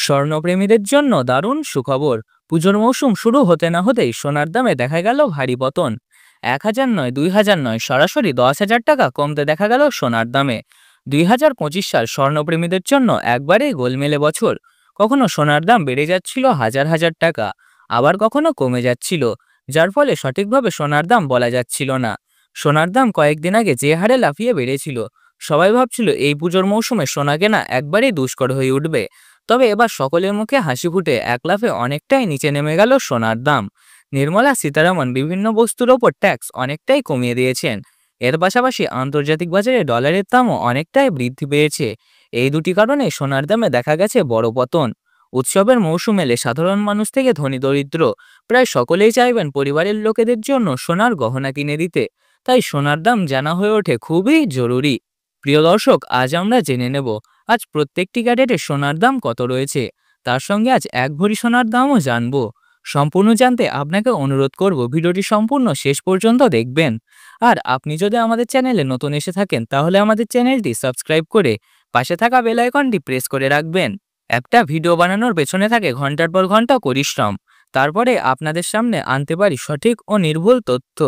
স্বর্ণপ্রেমীদের জন্য দারুণ সুখবর। পুজোর মৌসুম শুরু হতে না হতেই সোনার দামে দেখা গেল ভারী পতন। ১,০০০ নয়, ২,০০০ নয়, সরাসরি ১০,০০০ টাকা কমতে দেখা গেল সোনার দামে। ২০২৫ সাল স্বর্ণপ্রেমীদের জন্য একবারেই গোলমেলে বছর। কখনো সোনার দাম বেড়ে যাচ্ছিল হাজার হাজার টাকা, আবার কখনো কমে যাচ্ছিল, যার ফলে সঠিকভাবে সোনার দাম বলা যাচ্ছিল না। সোনার দাম কয়েকদিন আগে যে হারে লাফিয়ে বেড়েছিল, সবাই ভাবছিল এই পুজোর মৌসুমে সোনা কেনা একবারেই দুষ্কর হয়ে উঠবে। তবে এবার সকলের মুখে হাসি ফুটে এক লাফে অনেকটাই নিচে নেমে গেল সোনার দাম। নির্মলা সীতারামন বিভিন্ন বস্তুর ওপর ট্যাক্স অনেকটাই কমিয়ে দিয়েছেন। এর পাশাপাশি আন্তর্জাতিক বাজারে ডলারের দামও অনেকটাই বৃদ্ধি পেয়েছে। এই দুটি কারণে সোনার দামে দেখা গেছে বড় পতন। উৎসবের মৌসুম এলে সাধারণ মানুষ থেকে ধনী দরিদ্র প্রায় সকলেই চাইবেন পরিবারের লোকেদের জন্য সোনার গহনা কিনে দিতে। তাই সোনার দাম জানা হয়ে ওঠে খুবই জরুরি। প্রিয় দর্শক, আজ আমরা জেনে নেব আজ প্রত্যেকটি ক্যারেটে সোনার দাম কত রয়েছে। তার সঙ্গে আজ এক ভরি সোনার দামও জানবো। সম্পূর্ণ জানতে আপনাকে অনুরোধ করব ভিডিওটি সম্পূর্ণ শেষ পর্যন্ত দেখবেন। আর আপনি যদি আমাদের চ্যানেলে নতুন এসে থাকেন তাহলে আমাদের চ্যানেলটি সাবস্ক্রাইব করে পাশে থাকা বেল আইকনটি প্রেস করে রাখবেন। একটা ভিডিও বানানোর পেছনে থাকে ঘন্টার পর ঘন্টা পরিশ্রম, তারপরে আপনাদের সামনে আনতে পারি সঠিক ও নির্ভুল তথ্য।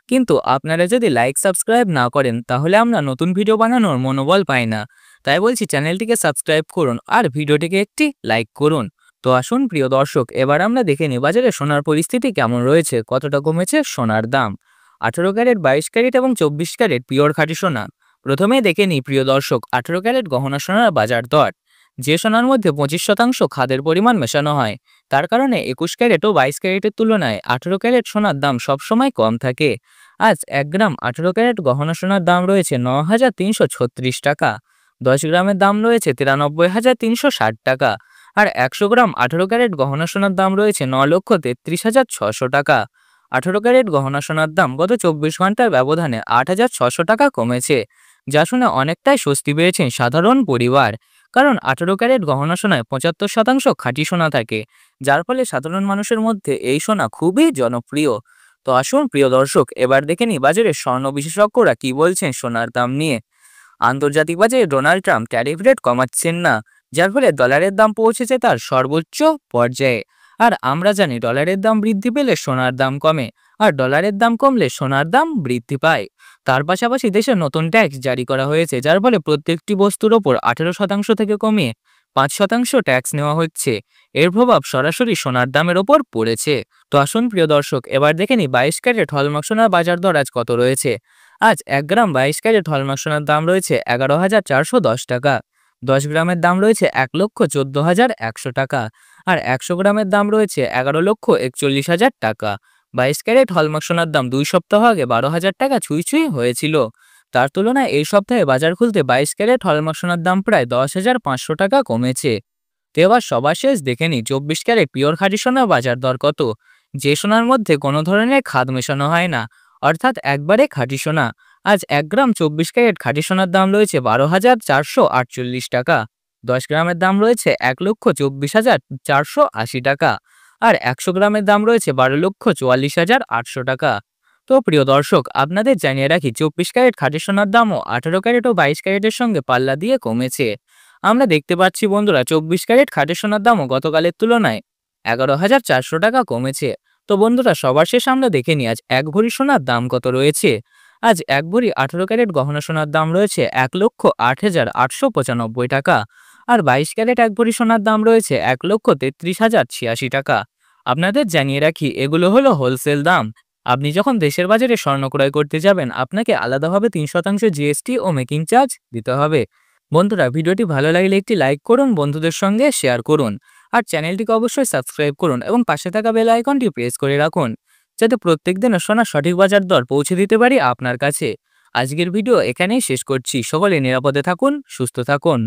কিন্তু আপনারা যদি লাইক সাবস্ক্রাইব না করেন তাহলে আমরা নতুন ভিডিও বানানোর মনোবল পাই না। তাই বলছি, চ্যানেলটিকে সাবস্ক্রাইব করুন আর ভিডিওটিকে একটি লাইক করুন। তো আসুন প্রিয় দর্শক, এবার আমরা দেখে নিই বাজারে সোনার পরিস্থিতি কেমন রয়েছে, কতটা কমেছে সোনার দাম। 18 ক্যারেট, 22 ক্যারেট এবং 24 ক্যারেট পিওর খাঁটি সোনা। প্রথমে দেখে নিই প্রিয় দর্শক 18 ক্যারেট গহনা সোনার বাজার দর। যে সোনার মধ্যে 25% খাদের পরিমাণ মেশানো হয়, তার কারণে 21 ক্যারেট ও 22 ক্যারেটের তুলনায় 18 ক্যারেট সোনার দাম সবসময় কম থাকে। আজ 1 গ্রাম 18 ক্যারেট গহনা সোনার দাম রয়েছে 9,336 টাকা। 10 গ্রামের দাম রয়েছে 93,360 টাকা। আর 100 গ্রাম 18 ক্যারেট গহনা সোনার দাম রয়েছে 9,33,600 টাকা। 18 ক্যারেট গহনা সোনার দাম গত 24 ঘন্টার ব্যবধানে 8,600 টাকা কমেছে, যা শুনে অনেকটাই স্বস্তি পেয়েছেন সাধারণ পরিবার। কারণ 18 ক্যারেট গহনা সোনায় 75% খাঁটি সোনা থাকে, যার ফলে সাধারণ মানুষের মধ্যে এই সোনা খুবই জনপ্রিয়। তো আসুন প্রিয় দর্শক, এবার দেখে নিই বাজারে স্বর্ণ বিশেষজ্ঞরা কি বলছেন সোনার দাম নিয়ে। আন্তর্জাতিক বাজারে ডোনাল্ড ট্রাম্প ট্যারিফ রেট কমাচ্ছেন না, যার ফলে ডলারের দাম পৌঁছেছে তার সর্বোচ্চ পর্যায়ে। আর আমরা জানি ডলারের দাম বৃদ্ধি পেলে সোনার দাম কমে, আর ডলারের দাম কমলে সোনার দাম বৃদ্ধি পায়। তার পাশাপাশি দেশে নতুন ট্যাক্স জারি করা হয়েছে, যার ফলে প্রত্যেকটি বস্তুর ওপর 18% থেকে কমিয়ে 5% ট্যাক্স নেওয়া হচ্ছে। এর প্রভাব সরাসরি সোনার দামের ওপর পড়েছে। তো আসুন প্রিয় দর্শক, এবার দেখে নিই 22 ক্যারেট হলমার্ক সোনার বাজার দর আজ কত রয়েছে। আজ 1 গ্রাম 22 ক্যারেট হলমার্ক সোনার দাম রয়েছে 11,410 টাকা। 10 গ্রামের দাম রয়েছে 1,14,100 টাকা। আর 100 গ্রামের দাম রয়েছে 11,41,000 টাকা। 22 ক্যারেট হলমার্ক সোনার দাম 2 সপ্তাহ আগে 12,000 টাকা ছুঁই ছুঁই হয়েছিল। তার তুলনায় এই সপ্তাহে বাজার খুলতে 22 ক্যারেট হলমার্ক সোনার দাম প্রায় 10,500 টাকা কমেছে। তো এবার সবার শেষ দেখে নিই 24 ক্যারেট পিওর খাঁটি সোনার বাজার দর কত। যে সোনার মধ্যে কোনো ধরনের খাদ মেশানো হয় না, অর্থাৎ একবারে খাঁটি সোনা। আজ 1 গ্রাম 24 ক্যারেট খাঁটি সোনার দাম রয়েছে 12,448 টাকা। 10 গ্রামের দাম রয়েছে 1,24,480 টাকা। আর 100 গ্রামের দাম রয়েছে 12,44,800 টাকা। তো প্রিয় দর্শক, আপনাদের জানিয়ে রাখি 24 ক্যারেট খাঁটি সোনার দামও 18 ক্যারেট ও 22 ক্যারেটের সঙ্গে পাল্লা দিয়ে কমেছে। আমরা দেখতে পাচ্ছি বন্ধুরা, 24 ক্যারেট খাঁটি সোনার দামও গতকালের তুলনায় 11,400 টাকা কমেছে। তো বন্ধুরা, সবার শেষ আমরা দেখে নিই আজ এক ভরি সোনার দাম কত রয়েছে। আজ এক ভরি 18 ক্যারেট গহনা সোনার দাম রয়েছে 1,08,895 টাকা। আর 22 ক্যারেট এক ভরি সোনার দাম রয়েছে 1,33,086 টাকা। আপনাদের জানিয়ে রাখি, এগুলো হলো হোলসেল দাম। আপনি যখন দেশের বাজারে স্বর্ণ ক্রয় করতে যাবেন, আপনাকে আলাদাভাবে 3% জিএসটি ও মেকিং চার্জ দিতে হবে। বন্ধুরা, ভিডিওটি ভালো লাগলে একটি লাইক করুন, বন্ধুদের সঙ্গে শেয়ার করুন। আর চ্যানেলটিকে অবশ্যই সাবস্ক্রাইব করুন এবং পাশে থাকা বেল আইকনটি প্রেস করে রাখুন, যাতে প্রত্যেকদিন সোনার সঠিক বাজার দর পৌঁছে দিতে পারি আপনার কাছে। আজকের ভিডিও এখানেই শেষ করছি। সকলে নিরাপদে থাকুন, সুস্থ থাকুন।